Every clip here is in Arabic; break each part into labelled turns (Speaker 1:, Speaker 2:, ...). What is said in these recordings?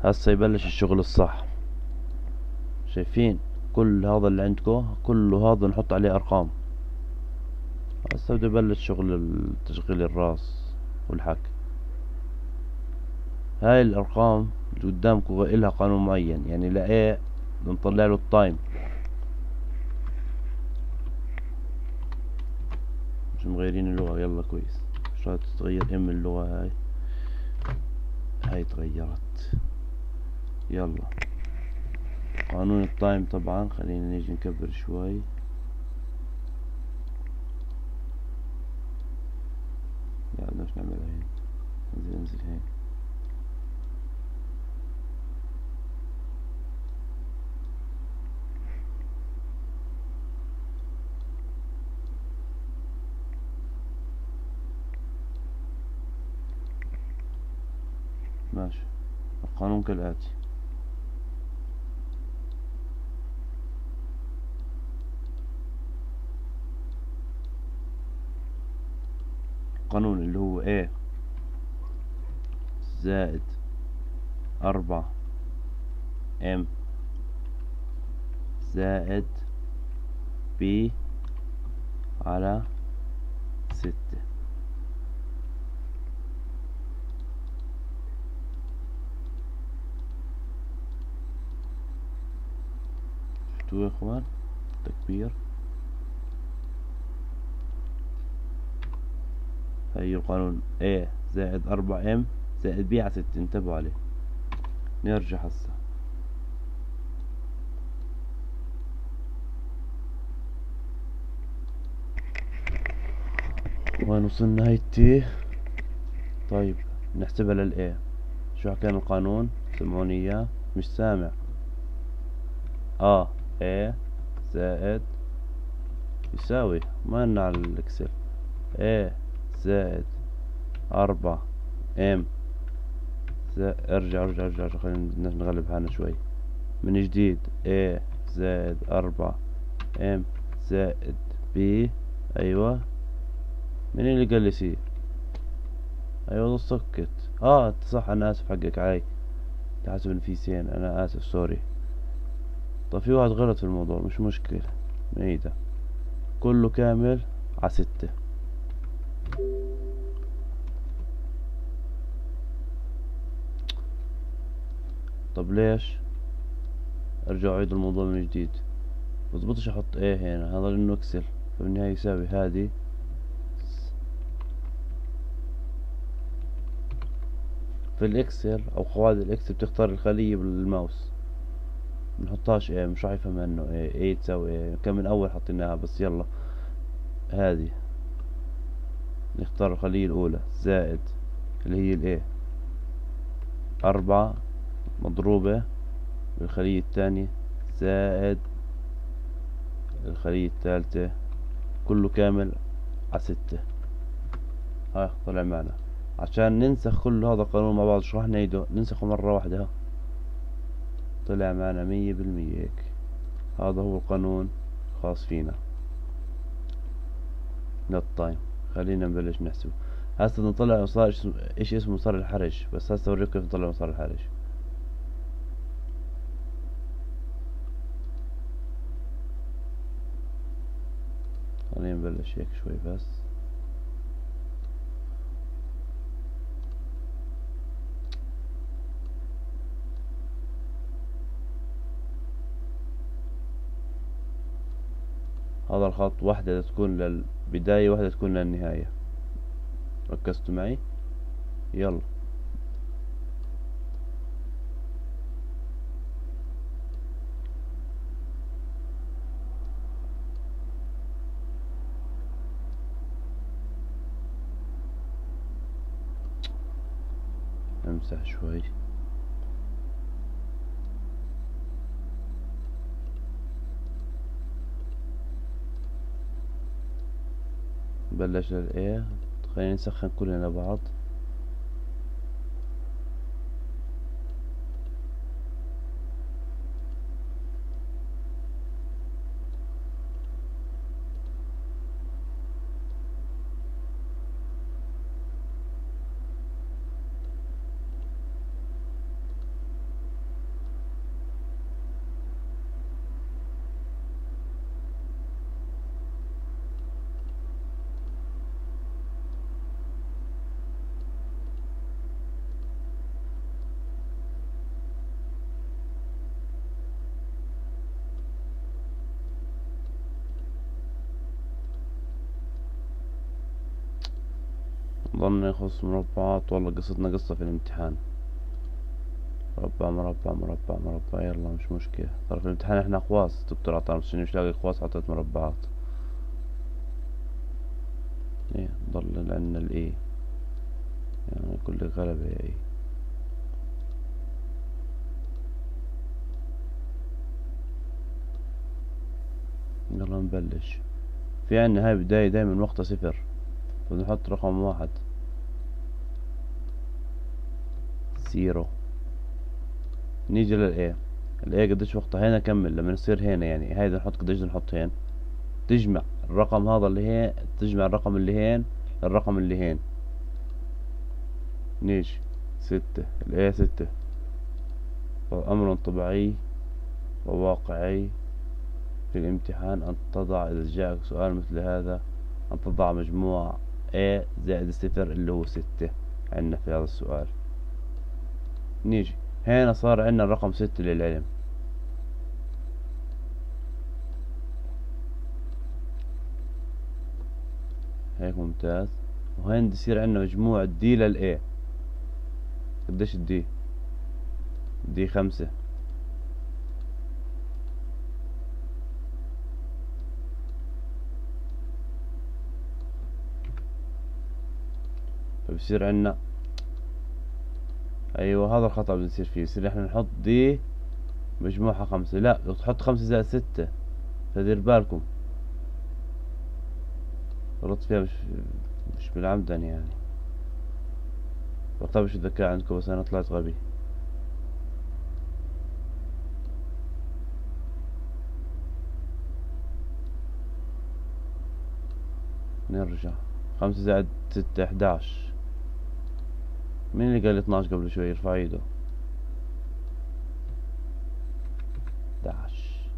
Speaker 1: هسه يبلش الشغل الصح. شايفين كل هذا اللي عندكم كله هذا نحط عليه ارقام. هسه بده يبلش شغل تشغيل الراس والحكي. هاي الارقام اللي قدامكم إلها قانون معين، يعني لا بنطلع له التايم. مش مغيرين اللغة، يلا كويس. مش راح تتغير اللغة هاي تغيرت. يلا قانون التايم طبعا. خلينا نيجي نكبر شوي. لا بدناش نعملها هين. انزل هين. ماشي. القانون كالآتي: القانون اللي هو A زائد 4M زائد B على 6. شفتوا يا اخوان تكبير؟ هي القانون A زائد 4M زائد B على 6. انتبهوا عليه. نرجع هسه. وين وصلنا؟ هاي التي. طيب نحسبها للA. شو كان القانون؟ سمعوني اياه. مش سامع. A زائد يساوي، ما لنا على الاكسل. A زائد 4M ارجع خلينا نغلب حالنا شوي من جديد. A زائد 4M زائد B. ايوه. مين اللي قال لي سي؟ ايوه السكت. انت صح، انا اسف، حقك علي. تحسب ان في سين، انا اسف، سوري. طب في واحد غلط في الموضوع، مش مشكلة، نعيده. كله كامل على 6. طب ليش؟ ارجع اعيد الموضوع من جديد. مظبطش احط ايه هنا، هذا لانه اكسل، فبالنهاية يساوي هذه. في الاكسل او قواعد الاكسل بتختار الخلية بالماوس، منحطهاش ايه، مش راح يفهم انه ايه تساوي ايه. كان من اول حطيناها، بس يلا. هذه نختار الخلية الاولى زائد اللي هي الايه 4 مضروبة بالخلية الثانية زائد الخلية الثالثة كله كامل على 6. هاي طلع معنا. عشان ننسخ كل هذا القانون مع بعض، شو راح نعيده؟ ننسخه مرة واحدة. طلع معنا 100% هيك. هذا هو القانون خاص فينا للتايم. خلينا نبلش نحسب. هسه نطلع مسار، ايش اسمه مسار الحرج. بس هسه اوريكم كيف نطلع مسار الحرج. خلينا نبلش هيك شوي بس. هذا الخط واحدة تكون للبداية، واحدة تكون للنهاية. ركزتوا معي؟ يلا. امسح شوي. بلش للايه. خلينا نسخن كلنا بعض. ضلنا يخص مربعات. والله قصتنا قصة في الامتحان. مربع مربع مربع مربع، يلا مش مشكلة. ترى في الامتحان احنا اقواس، دكتور عطانا بس مش لاقي اقواس، عطيت مربعات. ايه ضل عندنا الايه، يعني كل غلبة يا ايه. يلا نبلش. في عنا هاي بداية دايما وقتها صفر، بنحط رقم واحد. زيرو. نيجي للايه. الايه قديش وقتها هنا كمل لما نصير هنا، يعني هاي بدنا نحط قديش بدنا نحط هنا. تجمع الرقم هذا اللي هين، تجمع الرقم اللي هين الرقم اللي هين. نيجي 6. الايه 6. أمر طبيعي وواقعي في الامتحان أن تضع، إذا جاءك سؤال مثل هذا، أن تضع مجموع A زائد صفر اللي هو 6 عندنا في هذا السؤال. نيجي هنا صار عندنا الرقم 6 للعلم. هيك ممتاز. وهين بصير عندنا مجموع دي للA. قديش الدي؟ دي 5. فبصير عندنا، ايوه هذا الخطأ بنصير فيه، يصير احنا نحط دي مجموعها 5. لا، لو تحط 5 زائد 6، فدير بالكم غلطت فيها، مش بالعمدن يعني. بطبش الذكاء عندكم، بس انا طلعت غبي. نرجع. 5 زائد 6 11. مين اللي قال 12 قبل شوي؟ يرفع ايده. 11.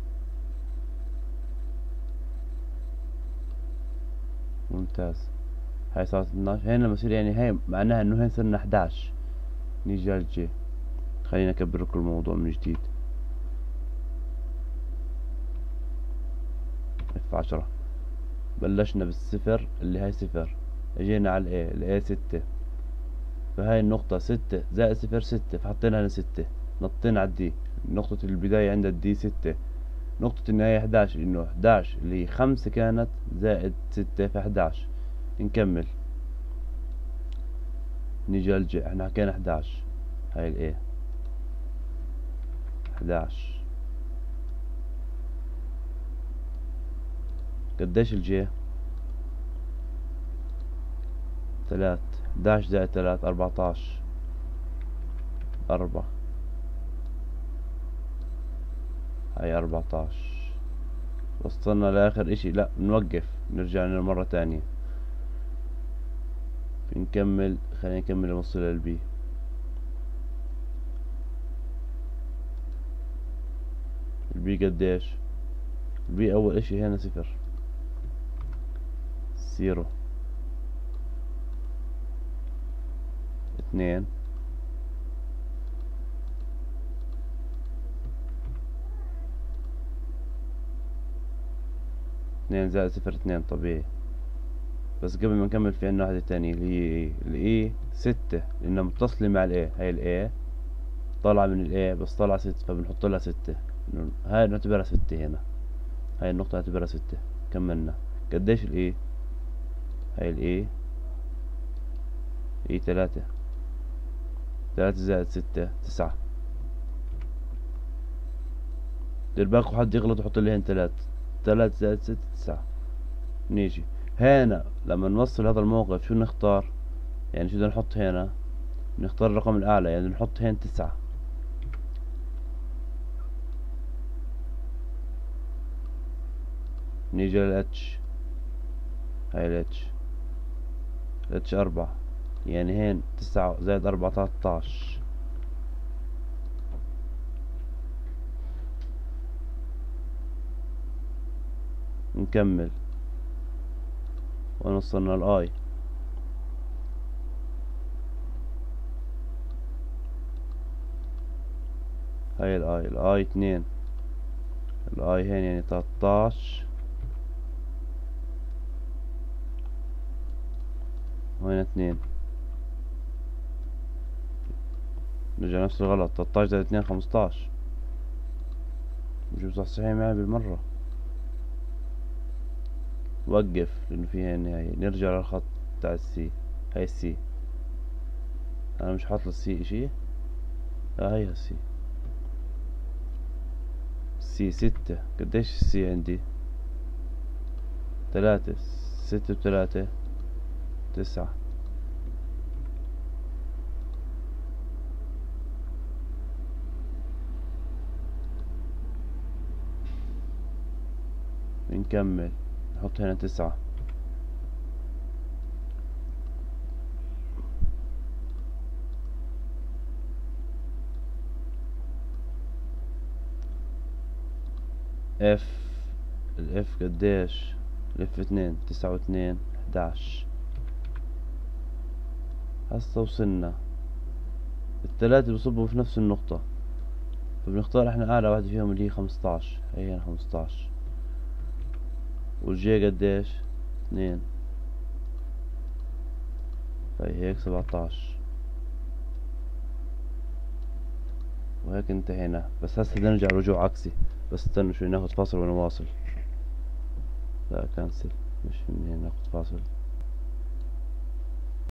Speaker 1: ممتاز. هاي صارت 12. هنا لما يصير يعني هاي معناها انه هين صرنا 11. نيجي على الجي. خلينا اكبر لكم الموضوع من جديد. F10. بلشنا بالصفر اللي هاي 0. اجينا على الاي 6. فهاي النقطة 6 زائد 0 6، فحطينا هنا 6. نطينا على الدي. نقطة البداية عند الدي 6. نقطة النهاية 11، انه 11 اللي هي 5 كانت زائد 6 في 11. نكمل. نيجي الجي، احنا حكينا 11. هاي الايه 11. قديش الجي؟ 3. 11 زائد 3 14. 4. هاي 14. وصلنا لاخر اشي. لا نوقف، نرجع لنا مرة تانية. نكمل. خلينا نكمل نوصل للبي. البي قديش؟ البي اول اشي هنا 0. 0. 2. 2 زائد 0 2 طبيعي. بس قبل ما نكمل في عنا واحدة تانية اللي هي الاي 6، لانها متصلة مع الاي. هاي الاي طالعة من الاي بس طالعة 6، فبنحط لها 6. هاي نعتبرها 6 هنا. هاي النقطة نعتبرها 6. كملنا. قديش الاي؟ هاي الاي اي 3. 3 زائد 6 9. دير بالكم حد يغلط ويحط لي هنا 3. 3 زائد 6 9. نيجي هنا لما نوصل هذا الموقف شو نختار؟ يعني شو بدنا نحط هنا؟ نختار الرقم الأعلى، يعني نحط هنا 9. نيجي للاتش. هاي الاتش 4، يعني هين 9 زائد 4 13. نكمل ونوصلنا الاي. هاي الاي 2. الاي هين يعني 13، وهنا 2. نرجع نفس الغلط. 13 زائد 2 15. نجيب صحيح معي بالمرة. وقف لأنه فيها النهاية. نرجع للخط تاع السي. هاي السي. أنا مش حاط للسي إشي. هاي السي. سي 6. قديش السي عندي؟ 3. 6 و3 9. نكمل. نحط هنا 9. اف. الاف قديش؟ الاف 2. 9 و2 11. هسه وصلنا. الثلاثة بصبوا في نفس النقطة، فبنختار احنا اعلى واحدة فيهم اللي هي 15. هي هنا 15. والجي قديش؟ 2. فهي هيك 17. وهيك انتهينا. بس هسه بدنا نرجع رجوع عكسي. بس استنوا شوي ناخد فاصل ونواصل. لا كنسل. مش من هنا، ناخد فاصل.